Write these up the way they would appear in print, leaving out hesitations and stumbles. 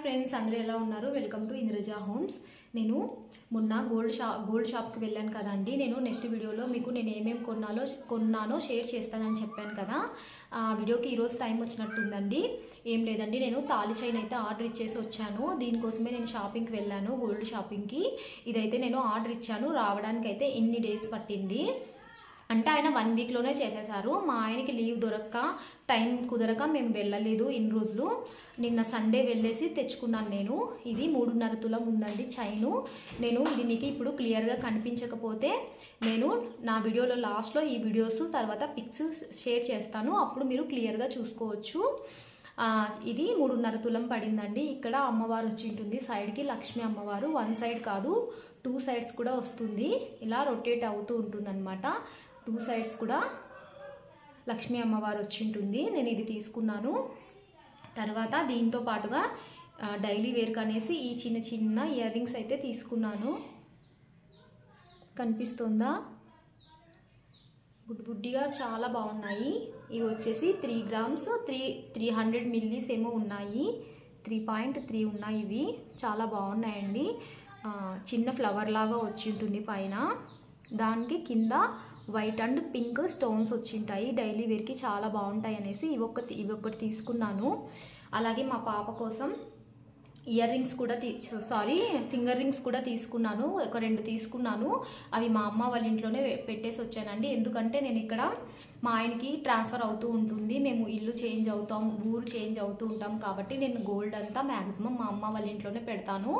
Friends అందరూ ఎలా ఉన్నారు? Welcome to Indraja homes. నేను మొన్న గోల్డ్ షాప్కి వెళ్ళాను కదండి. నేను నెక్స్ట్ వీడియోలో మీకు నేను ఏమేమి కొన్నానో షేర్ చేస్తానని చెప్పాను కదా. ఆ వీడియోకి ఈరోజు టైం వచ్చినట్టుందండి. ఏం లేదండి, నేను తాళి చైన్ అయితే ఆర్డర్ ఇచ్చేసి వచ్చాను. దీనికోసమే నేను షాపింగ్కి వెళ్ళాను, గోల్డ్ షాపింగ్కి. ఇదైతే నేను ఆర్డర్ ఇచ్చాను, రావడానికి అయితే ఇన్ని డేస్ పట్టింది. అంటే ఆయన 1 వీక్లోనే చేసేసారు. మా ఆయనకి లీవ్ దొరక్క, టైం కుదరక మేము వెళ్ళలేదు ఇన్ని రోజులు. నిన్న సండే వెళ్ళేసి తెచ్చుకున్నాను నేను. ఇది 3.5 తులం ఉందండి చైను. నేను ఇది మీకు ఇప్పుడు క్లియర్గా కనిపించకపోతే నేను నా వీడియోలో లాస్ట్లో ఈ వీడియోస్ తర్వాత పిక్స్ షేర్ చేస్తాను, అప్పుడు మీరు క్లియర్గా చూసుకోవచ్చు. ఇది 3.5 తులం పడిందండి. ఇక్కడ అమ్మవారు వచ్చి ఉంటుంది సైడ్కి, లక్ష్మీ అమ్మవారు. 1 సైడ్ కాదు 2 సైడ్స్ కూడా వస్తుంది, ఇలా రొటేట్ అవుతూ ఉంటుంది అనమాట. 2 సైడ్స్ కూడా లక్ష్మీ అమ్మవారు వచ్చి ఉంటుంది. నేను ఇది తీసుకున్నాను. తర్వాత దీంతో పాటుగా డైలీ వేర్కి అనేసి ఈ చిన్న చిన్న ఇయర్ రింగ్స్ అయితే తీసుకున్నాను. కనిపిస్తుందా? బుడ్డిగా చాలా బాగున్నాయి. ఇవి వచ్చేసి 3 గ్రామ్స్ 300 మిల్లీస్ ఏమో ఉన్నాయి. 3.3 ఉన్నాయి. ఇవి చాలా బాగున్నాయండి. చిన్న ఫ్లవర్ లాగా వచ్చి ఉంటుంది పైన, దానికి కింద వైట్ అండ్ పింక్ స్టోన్స్ వచ్చింటాయి. డైలీ వేర్కి చాలా బాగుంటాయి అనేసి ఇవి ఒకటి తీసుకున్నాను. అలాగే మా పాప కోసం ఇయర్ రింగ్స్ కూడా ఫింగర్ రింగ్స్ కూడా తీసుకున్నాను. ఒక 2 తీసుకున్నాను. అవి మా అమ్మ వాళ్ళ ఇంట్లోనే పెట్టేసి వచ్చానండి. ఎందుకంటే నేను ఇక్కడ మా ఆయనకి ట్రాన్స్ఫర్ అవుతూ ఉంటుంది, మేము ఇల్లు చేంజ్ అవుతాం, ఊరు చేంజ్ అవుతూ ఉంటాం. కాబట్టి నేను గోల్డ్ అంతా మ్యాక్సిమం మా అమ్మ వాళ్ళ ఇంట్లోనే పెడతాను.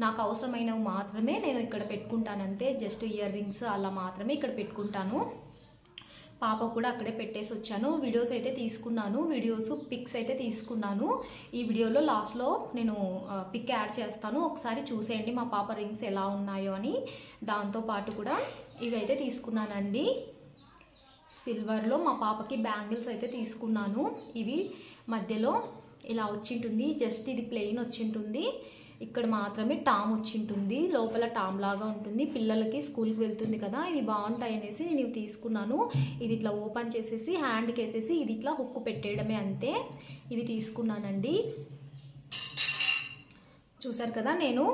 నాకు అవసరమైనవి మాత్రమే నేను ఇక్కడ పెట్టుకుంటాను అంతే. జస్ట్ ఇయర్ రింగ్స్ అలా మాత్రమే ఇక్కడ పెట్టుకుంటాను. పాప కూడా అక్కడే పెట్టేసి వచ్చాను. వీడియోస్ అయితే తీసుకున్నాను, పిక్స్ అయితే తీసుకున్నాను. ఈ వీడియోలో లాస్ట్లో నేను పిక్ యాడ్ చేస్తాను, ఒకసారి చూసేయండి మా పాప రింగ్స్ ఎలా ఉన్నాయో అని. దాంతోపాటు కూడా ఇవి అయితే తీసుకున్నానండి. సిల్వర్లో మా పాపకి బ్యాంగిల్స్ అయితే తీసుకున్నాను. ఇవి మధ్యలో ఇలా వచ్చింటుంది, జస్ట్ ఇది ప్లెయిన్ వచ్చింటుంది. ఇక్కడ మాత్రమే టామ్ వచ్చింటుంది, లోపల టామ్ లాగా ఉంటుంది. పిల్లలకి స్కూల్కి వెళ్తుంది కదా, ఇవి బాగుంటాయి అనేసి నేను ఇవి తీసుకున్నాను. ఇది ఇట్లా ఓపెన్ చేసేసి హ్యాండ్కి వేసేసి ఇది ఇట్లా హుక్కు పెట్టేయడమే అంతే. ఇవి తీసుకున్నానండి. చూసారు కదా, నేను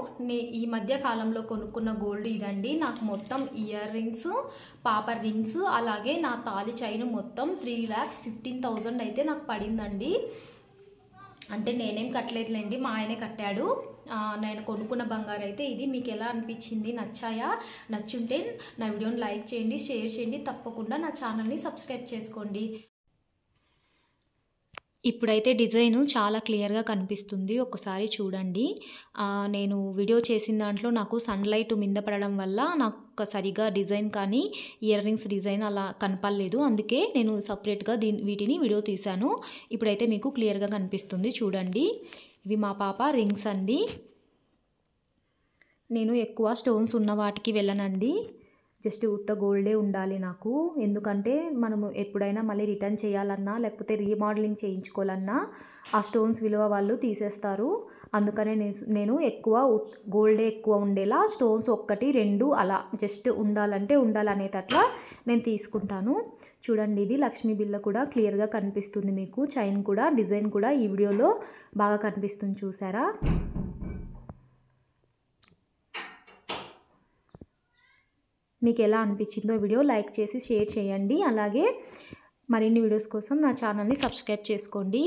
ఈ మధ్య కాలంలో కొనుక్కున్న గోల్డ్ ఇదండి. నాకు మొత్తం ఇయర్ రింగ్స్, పాప రింగ్స్, అలాగే నా తాళి చైన్ మొత్తం 3,15,000 అయితే నాకు పడిందండి. అంటే నేనేం కట్టలేదులేండి, మా ఆయనే కట్టాడు. నేను కొనుక్కున్న బంగారు అయితే ఇది. మీకు ఎలా అనిపించింది? నచ్చాయా? నచ్చుంటే నా వీడియోని లైక్ చేయండి, షేర్ చేయండి, తప్పకుండా నా ఛానల్ని సబ్స్క్రైబ్ చేసుకోండి. ఇప్పుడైతే డిజైన్ చాలా క్లియర్గా కనిపిస్తుంది, ఒకసారి చూడండి. నేను వీడియో చేసిన దాంట్లో నాకు సన్లైట్ మింద పడడం వల్ల నాకు సరిగా డిజైన్ కానీ ఇయర్ రింగ్స్ డిజైన్ అలా కనపడలేదు. అందుకే నేను సపరేట్గా వీటిని వీడియో తీశాను. ఇప్పుడైతే మీకు క్లియర్గా కనిపిస్తుంది, చూడండి. ఇవి మా పాప రింగ్స్ అండి. నేను ఎక్కువ స్టోన్స్ ఉన్న వాటికి వెళ్ళనండి, జస్ట్ ఉత్త గోల్డే ఉండాలి నాకు. ఎందుకంటే మనము ఎప్పుడైనా మళ్ళీ రిటర్న్ చేయాలన్నా లేకపోతే రీమోడలింగ్ చేయించుకోవాలన్నా ఆ స్టోన్స్ విలువ వాళ్ళు తీసేస్తారు. అందుకనే నేను ఎక్కువ గోల్డే ఎక్కువ ఉండేలా స్టోన్స్ 1, 2 అలా జస్ట్ ఉండాలంటే ఉండాలనేటట్లా నేను తీసుకుంటాను. చూడండి, ఇది లక్ష్మీ బిల్ల కూడా క్లియర్గా కనిపిస్తుంది మీకు. చైన్ కూడా, డిజైన్ కూడా ఈ వీడియోలో బాగా కనిపిస్తుంది, చూసారా? మీకు ఎలా అనిపించిందో వీడియో లైక్ చేసి షేర్ చేయండి. అలాగే మరిన్ని వీడియోస్ కోసం నా ఛానల్ని సబ్స్క్రైబ్ చేసుకోండి.